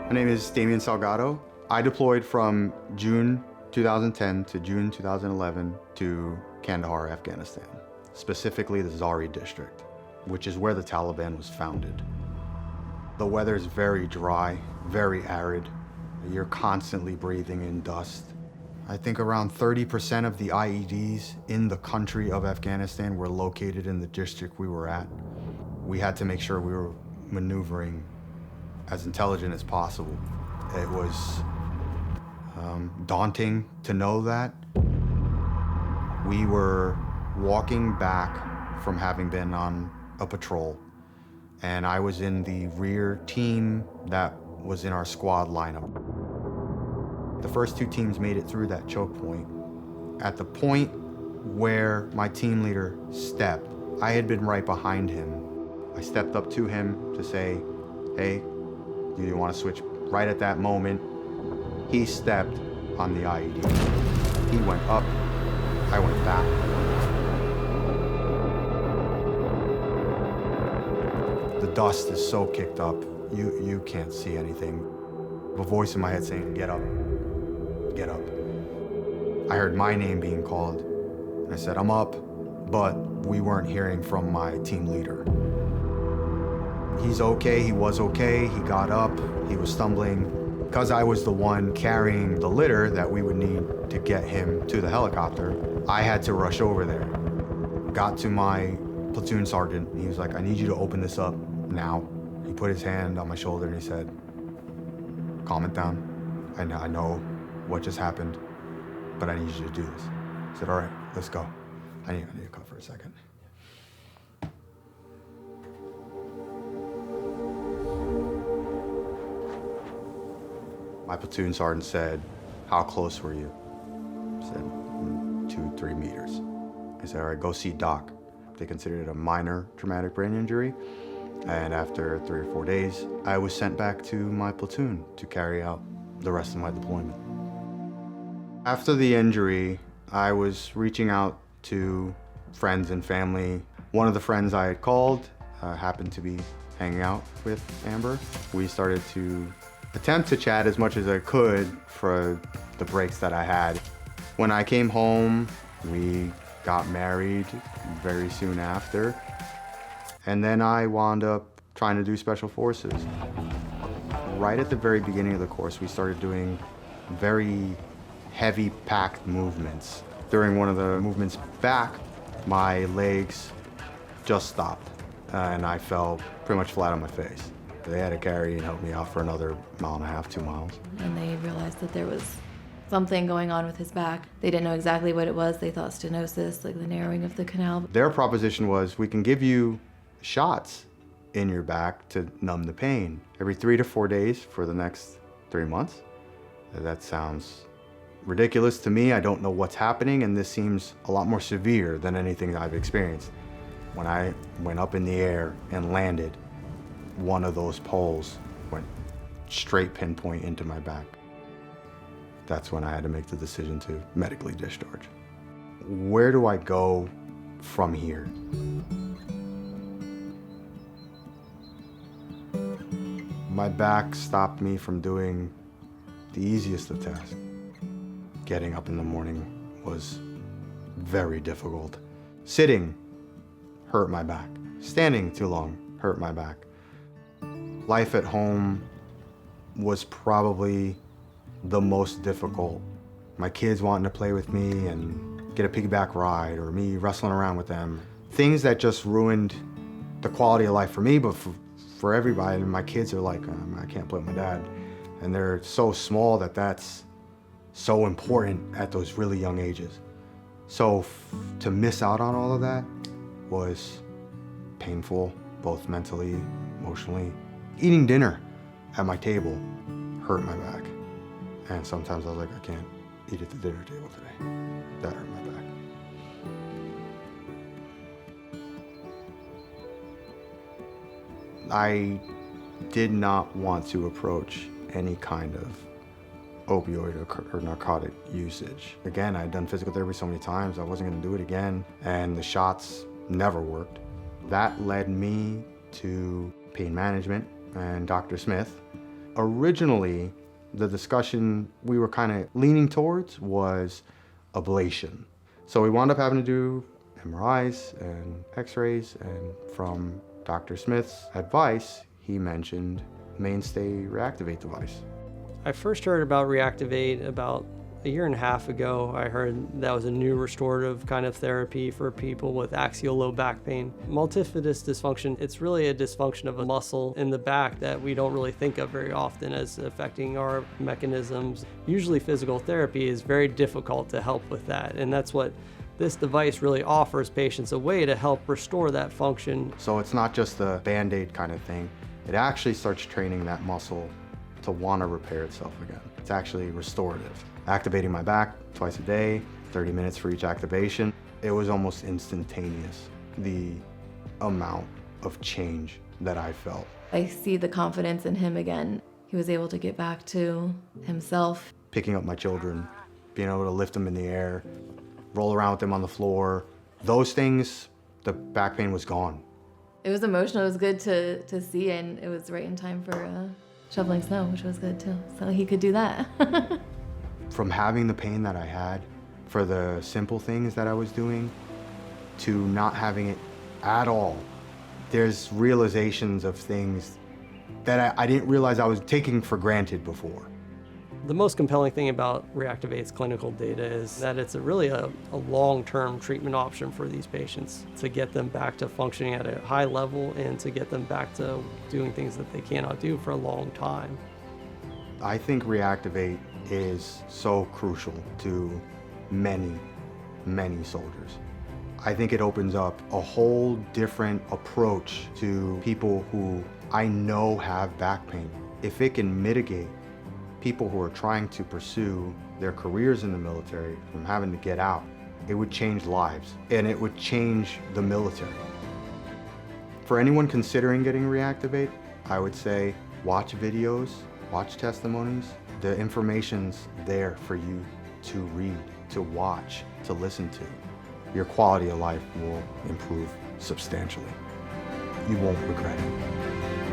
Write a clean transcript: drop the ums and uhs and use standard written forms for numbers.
My name is Damian Salgado. I deployed from June 2010 to June 2011 to Kandahar, Afghanistan, specifically the Zari district, which is where the Taliban was founded. The weather is very dry, very arid. You're constantly breathing in dust. I think around 30% of the IEDs in the country of Afghanistan were located in the district we were at. We had to make sure we were maneuvering as intelligent as possible. It was daunting to know that. We were walking back from having been on a patrol, and I was in the rear team that was in our squad lineup. The first two teams made it through that choke point. At the point where my team leader stepped, I had been right behind him. I stepped up to him to say, hey, do you want to switch? Right at that moment, he stepped on the IED. He went up, I went back. The dust is so kicked up, you can't see anything. A voice in my head saying, get up, get up. I heard my name being called. I said, I'm up, but we weren't hearing from my team leader. He's okay, he was okay, he got up, he was stumbling. Because I was the one carrying the litter that we would need to get him to the helicopter, I had to rush over there. Got to my platoon sergeant, he was like, I need you to open this up now. He put his hand on my shoulder and he said, calm it down. I know what just happened, but I need you to do this. I said, all right, let's go. I need to cut for a second. My platoon sergeant said, how close were you? I said, 2-3 meters. I said, all right, go see Doc. They considered it a minor traumatic brain injury. And after 3 or 4 days, I was sent back to my platoon to carry out the rest of my deployment. After the injury, I was reaching out to friends and family. One of the friends I had called happened to be hanging out with Amber. We started to attempt to chat as much as I could for the breaks that I had. When I came home, we got married very soon after. And then I wound up trying to do Special Forces. Right at the very beginning of the course, we started doing very heavy packed movements. During one of the movements back, my legs just stopped and I fell pretty much flat on my face. They had to carry and help me out for another 1.5 miles, 2 miles. And they realized that there was something going on with his back. They didn't know exactly what it was. They thought stenosis, like the narrowing of the canal. Their proposition was, we can give you shots in your back to numb the pain every 3 to 4 days for the next 3 months. That sounds ridiculous to me. I don't know what's happening, and this seems a lot more severe than anything I've experienced. When I went up in the air and landed, one of those poles went straight pinpoint into my back. That's when I had to make the decision to medically discharge. Where do I go from here? My back stopped me from doing the easiest of tasks. Getting up in the morning was very difficult. Sitting hurt my back. Standing too long hurt my back. Life at home was probably the most difficult. My kids wanting to play with me and get a piggyback ride, or me wrestling around with them. Things that just ruined the quality of life for me, but for everybody. And my kids are like, I can't play with my dad. And they're so small that that's so important at those really young ages. So to miss out on all of that was painful, both mentally, emotionally. Eating dinner at my table hurt my back. And sometimes I was like, I can't eat at the dinner table today. That hurt my back. I did not want to approach any kind of opioid or narcotic usage. Again, I had done physical therapy so many times, I wasn't gonna do it again, and the shots never worked. That led me to pain management and Dr. Smith, Originally, the discussion we were kind of leaning towards was ablation. So we wound up having to do MRIs and x-rays, and from Dr. Smith's advice, he mentioned Mainstay Reactivate device. I first heard about Reactivate about a year and a half ago. I heard that was a new restorative kind of therapy for people with axial low back pain. Multifidus dysfunction, it's really a dysfunction of a muscle in the back that we don't really think of very often as affecting our mechanisms. Usually physical therapy is very difficult to help with that, and that's what this device really offers patients, a way to help restore that function. So it's not just a Band-Aid kind of thing. It actually starts training that muscle to want to repair itself again. It's actually restorative. Activating my back twice a day, 30 minutes for each activation. It was almost instantaneous, the amount of change that I felt. I see the confidence in him again. He was able to get back to himself. Picking up my children, being able to lift them in the air, roll around with them on the floor. Those things, the back pain was gone. It was emotional. It was good to see, and it was right in time for shoveling snow, which was good too. So he could do that. From having the pain that I had for the simple things that I was doing to not having it at all, there's realizations of things that I didn't realize I was taking for granted before. The most compelling thing about Reactivate's clinical data is that it's really a long-term treatment option for these patients to get them back to functioning at a high level and to get them back to doing things that they cannot do for a long time. I think Reactivate is so crucial to many, many soldiers. I think it opens up a whole different approach to people who I know have back pain. If it can mitigate people who are trying to pursue their careers in the military from having to get out, it would change lives, and it would change the military. For anyone considering getting Reactivate, I would say watch videos, watch testimonies. The information's there for you to read, to watch, to listen to. Your quality of life will improve substantially. You won't regret it.